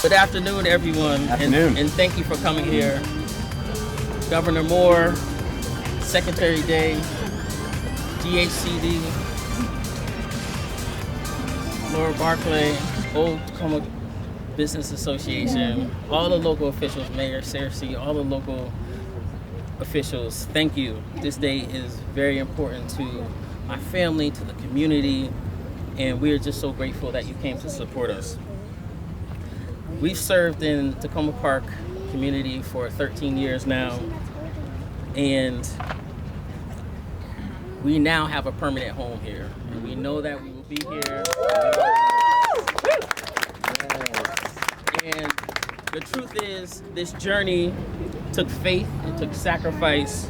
Good afternoon, everyone. Afternoon. And thank you for coming here. Governor Moore, Secretary Day, DHCD, Laura Barclay, Old Takoma Business Association, all the local officials, Mayor Cersei, all the local officials, thank you. This day is very important to my family, to the community, and we are just so grateful that you came to support us. We've served in Takoma Park community for 13 years now, and we now have a permanent home here. And we know that we will be here. And the truth is, this journey took faith, it took sacrifice,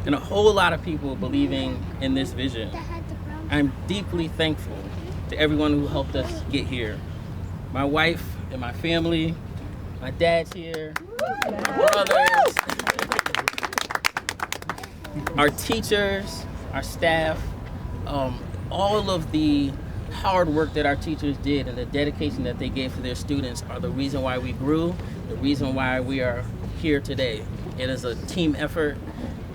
and a whole lot of people believing in this vision. I'm deeply thankful to everyone who helped us get here. My wife and my family, my dad's here, my brothers, our teachers, our staff, all of the hard work that our teachers did and the dedication that they gave to their students are the reason why we grew, the reason why we are here today. It is a team effort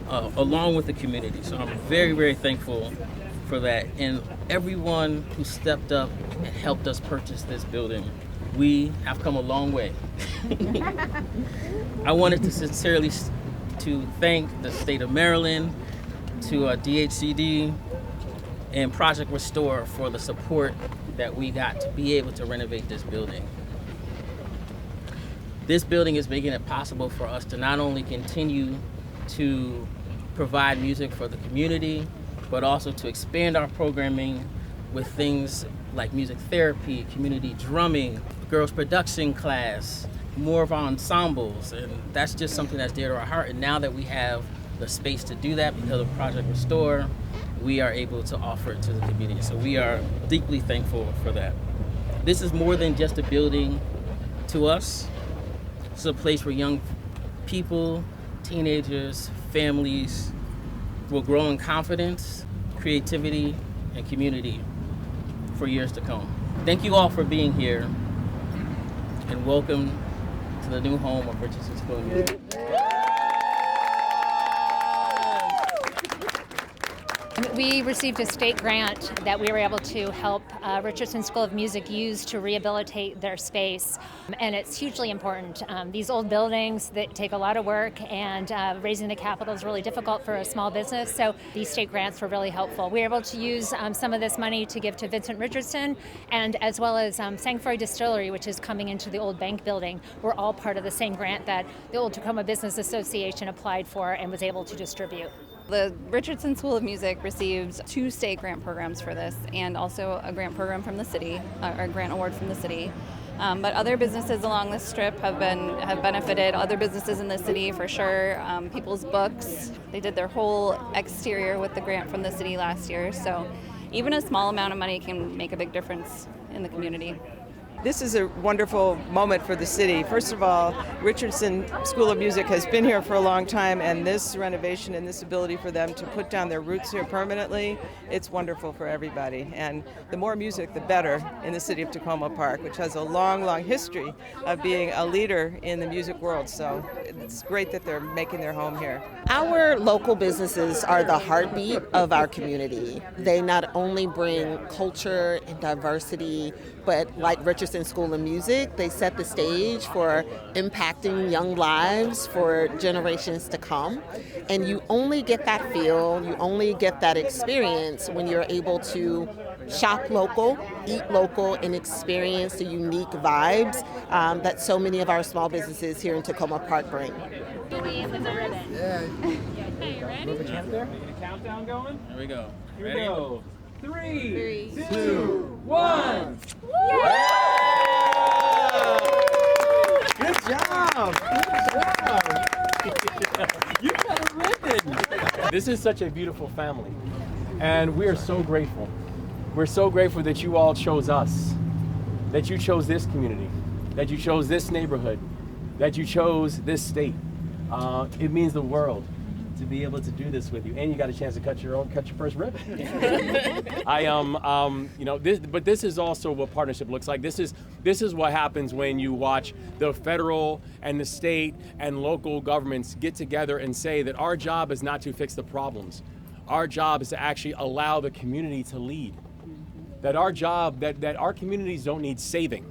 along with the community. So I'm very, very thankful for that. And everyone who stepped up and helped us purchase this building. We have come a long way. I wanted to sincerely to thank the state of Maryland, to DHCD, and Project Restore for the support that we got to be able to renovate this building. This building is making it possible for us to not only continue to provide music for the community, but also to expand our programming with things like music therapy, community drumming, girls production class, more of our ensembles, and that's just something that's dear to our heart. And now that we have the space to do that because of Project Restore, we are able to offer it to the community. So we are deeply thankful for that. This is more than just a building to us. It's a place where young people, teenagers, families will grow in confidence, creativity, and community for years to come. Thank you all for being here, and welcome to the new home of Richardson School of Music. We received a state grant that we were able to help Richardson School of Music use to rehabilitate their space, and it's hugely important. These old buildings that take a lot of work, and raising the capital is really difficult for a small business, so these state grants were really helpful. We were able to use some of this money to give to Vincent Richardson, and as well as Sanctuary Distillery, which is coming into the old bank building. We're all part of the same grant that the Old Takoma Business Association applied for and was able to distribute. The Richardson School of Music received 2 state grant programs for this, and also a grant program from the city, or a grant award from the city. But other businesses along this strip have benefited. Other businesses in the city, for sure. People's Books, they did their whole exterior with the grant from the city last year. So even a small amount of money can make a big difference in the community. This is a wonderful moment for the city. First of all, Richardson School of Music has been here for a long time, and this renovation and this ability for them to put down their roots here permanently, it's wonderful for everybody. And the more music, the better in the city of Takoma Park, which has a long, long history of being a leader in the music world. So it's great that they're making their home here. Our local businesses are the heartbeat of our community. They not only bring culture and diversity, but like Richardson School of Music, they set the stage for impacting young lives for generations to come. And you only get that feel, you only get that experience when you're able to shop local, eat local, and experience the unique vibes that so many of our small businesses here in Takoma Park bring. Yeah. Hey, you ready? Moving there? Countdown going? Here we go. Here we go. 3, 3, 2, 1. Good job. You got a ribbon. This is such a beautiful family, and we are so grateful. We're so grateful that you all chose us, that you chose this community, that you chose this neighborhood, that you chose this state. It means the world. to be able to do this with you, and you got a chance to cut your first ribbon. This is also what partnership looks like. This is what happens when you watch the federal and the state and local governments get together and say that our job is not to fix the problems. Our job is to actually allow the community to lead. That our job, that our communities don't need saving.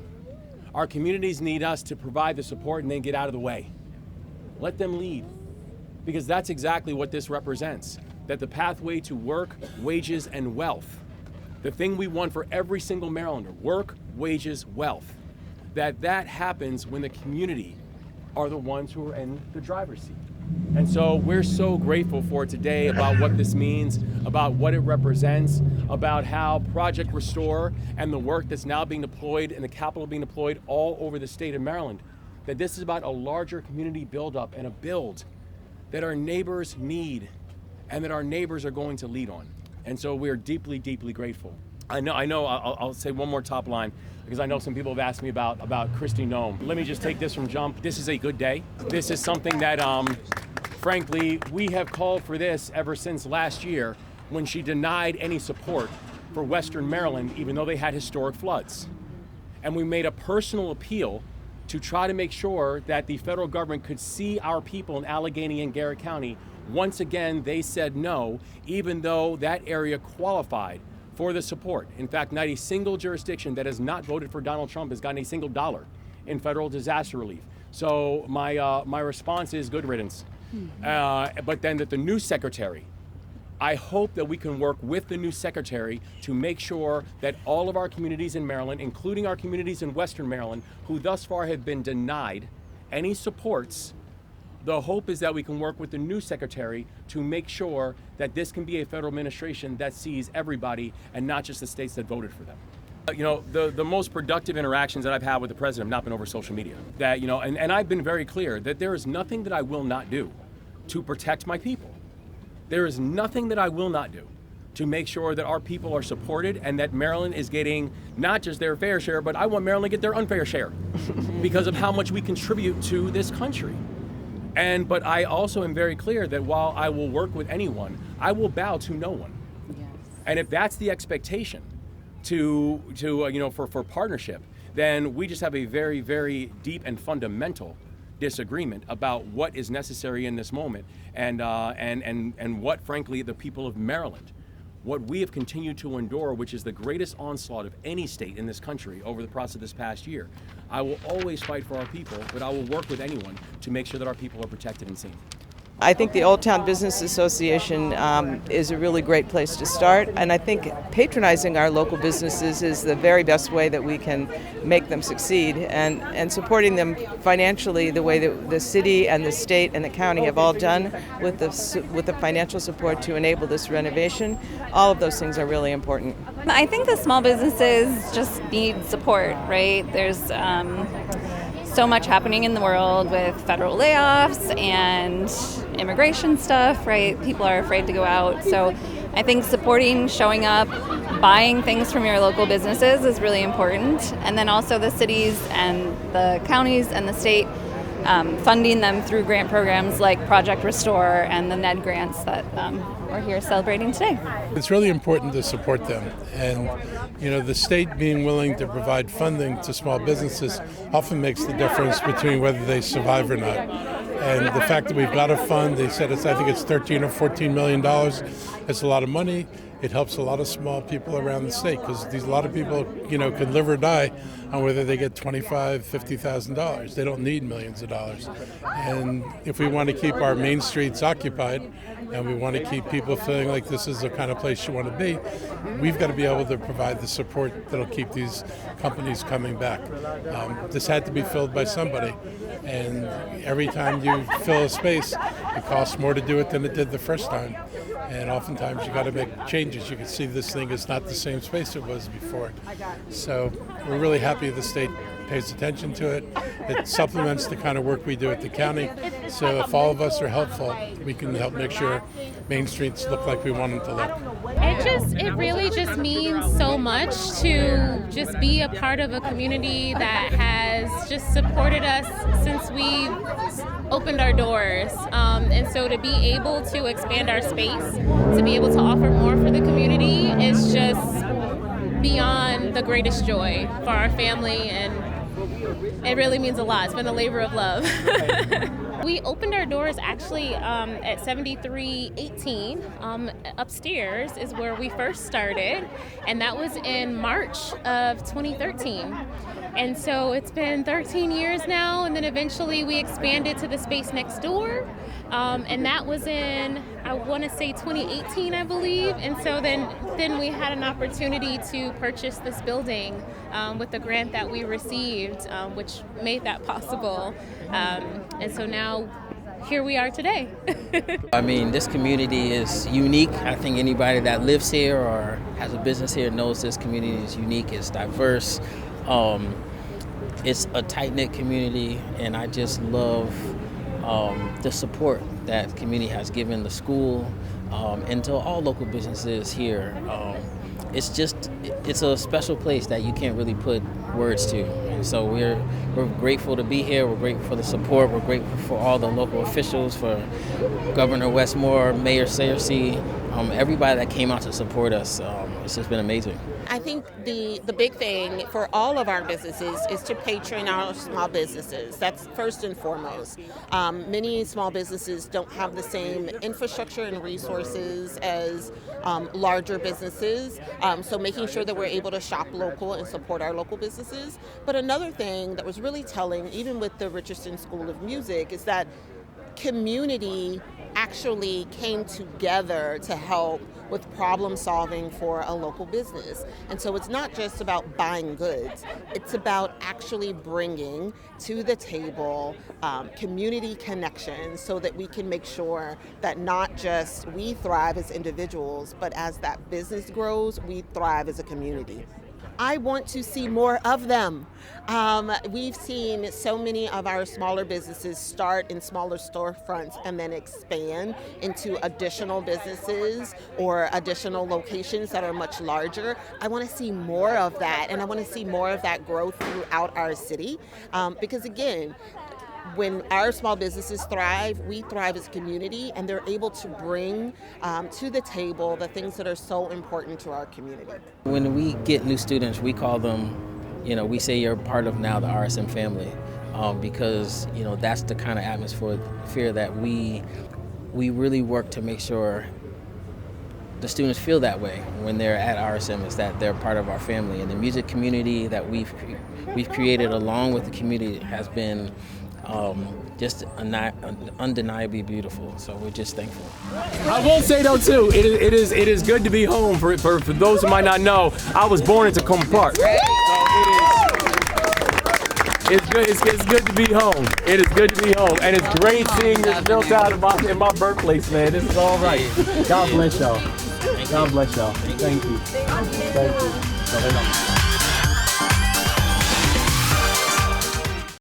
Our communities need us to provide the support and then get out of the way. Let them lead. Because that's exactly what this represents. That the pathway to work, wages, and wealth, the thing we want for every single Marylander, work, wages, wealth, that happens when the community are the ones who are in the driver's seat. And so we're so grateful for today about what this means, about what it represents, about how Project Restore and the work that's now being deployed and the capital being deployed all over the state of Maryland, that this is about a larger community buildup and a build that our neighbors need and that our neighbors are going to lead on. And so we're deeply, deeply grateful. I'll say one more top line, because I know some people have asked me about Kristi Noem. Let me just take this from jump. This is a good day. This is something that, frankly, we have called for this ever since last year when she denied any support for Western Maryland, even though they had historic floods. And we made a personal appeal to try to make sure that the federal government could see our people in Allegheny and Garrett County. Once again, they said no, even though that area qualified for the support. In fact, not a single jurisdiction that has not voted for Donald Trump has gotten a single dollar in federal disaster relief. So my response is good riddance. But then that the new secretary, I hope that we can work with the new secretary to make sure that all of our communities in Maryland, including our communities in Western Maryland, who thus far have been denied any supports, the hope is that we can work with the new secretary to make sure that this can be a federal administration that sees everybody and not just the states that voted for them. The most productive interactions that I've had with the president have not been over social media. That, and I've been very clear that there is nothing that I will not do to protect my people. There is nothing that I will not do to make sure that our people are supported and that Maryland is getting not just their fair share, but I want Maryland to get their unfair share because of how much we contribute to this country. But I also am very clear that while I will work with anyone, I will bow to no one. Yes. And if that's the expectation for partnership, then we just have a very, very deep and fundamental disagreement about what is necessary in this moment and what, frankly, the people of Maryland, what we have continued to endure, which is the greatest onslaught of any state in this country over the process of this past year. I will always fight for our people, but I will work with anyone to make sure that our people are protected and seen. I think the Old Town Business Association is a really great place to start, and I think patronizing our local businesses is the very best way that we can make them succeed, and supporting them financially the way that the city and the state and the county have all done with the financial support to enable this renovation. All of those things are really important. I think the small businesses just need support, right? There's so much happening in the world with federal layoffs and immigration stuff, right? People are afraid to go out. So I think supporting, showing up, buying things from your local businesses is really important. And then also the cities and the counties and the state funding them through grant programs like Project Restore and the NED grants that we're here celebrating today. It's really important to support them, and the state being willing to provide funding to small businesses often makes the difference between whether they survive or not. And the fact that we've got a fund, they said I think it's $13 or $14 million. It's a lot of money. It helps a lot of small people around the state because a lot of people, can live or die on whether they get $25,000, $50,000. They don't need millions of dollars. And if we want to keep our main streets occupied and we want to keep people feeling like this is the kind of place you want to be, we've got to be able to provide the support that'll keep these companies coming back. This had to be filled by somebody. And every time you fill a space, it costs more to do it than it did the first time. And oftentimes you got to make changes. You can see this thing is not the same space it was before. So we're really happy the state pays attention to it. It supplements the kind of work we do at the county. So if all of us are helpful, we can help make sure Main Streets look like we want them to look. It really just means so much to just be a part of a community that has just supported us since we opened our doors. And so to be able to expand our space, to be able to offer more for the community is just beyond the greatest joy for our family, and it really means a lot. It's been a labor of love. We opened our doors actually at 7318. Upstairs is where we first started, and that was in March of 2013. And so it's been 13 years now, and then eventually we expanded to the space next door. And that was in, I want to say 2018, I believe. And so then we had an opportunity to purchase this building with the grant that we received, which made that possible. And so now here we are today. I mean, this community is unique. I think anybody that lives here or has a business here knows this community is unique, it's diverse. It's a tight-knit community, and I just love the support that the community has given the school and to all local businesses here. It's a special place that you can't really put words to. And so we're grateful to be here. We're grateful for the support. We're grateful for all the local officials, for Governor Westmore, Mayor Searcy, everybody that came out to support us. It's just been amazing. I think the big thing for all of our businesses is to patron our small businesses. That's first and foremost. Many small businesses don't have the same infrastructure and resources as larger businesses, so making sure that we're able to shop local and support our local businesses. But another thing that was really telling, even with the Richardson School of Music, is that community actually came together to help with problem solving for a local business. And so it's not just about buying goods, it's about actually bringing to the table community connections so that we can make sure that not just we thrive as individuals, but as that business grows, we thrive as a community. I want to see more of them. We've seen so many of our smaller businesses start in smaller storefronts and then expand into additional businesses or additional locations that are much larger. I want to see more of that, and I want to see more of that growth throughout our city because, again, when our small businesses thrive, we thrive as a community, and they're able to bring to the table the things that are so important to our community. When we get new students, we call them, we say you're part of now the RSM family, because, that's the kind of atmosphere that we really work to make sure the students feel that way when they're at RSM, is that they're part of our family. And the music community that we've created along with the community has been just undeniably beautiful. So we're just thankful. I will say though too, it is good to be home. For those who might not know, I was born in Takoma Park. So it's good to be home. It is good to be home, and it's great seeing this built out in my birthplace, man. This is all right. God bless y'all. God bless y'all. Thank you. Thank you.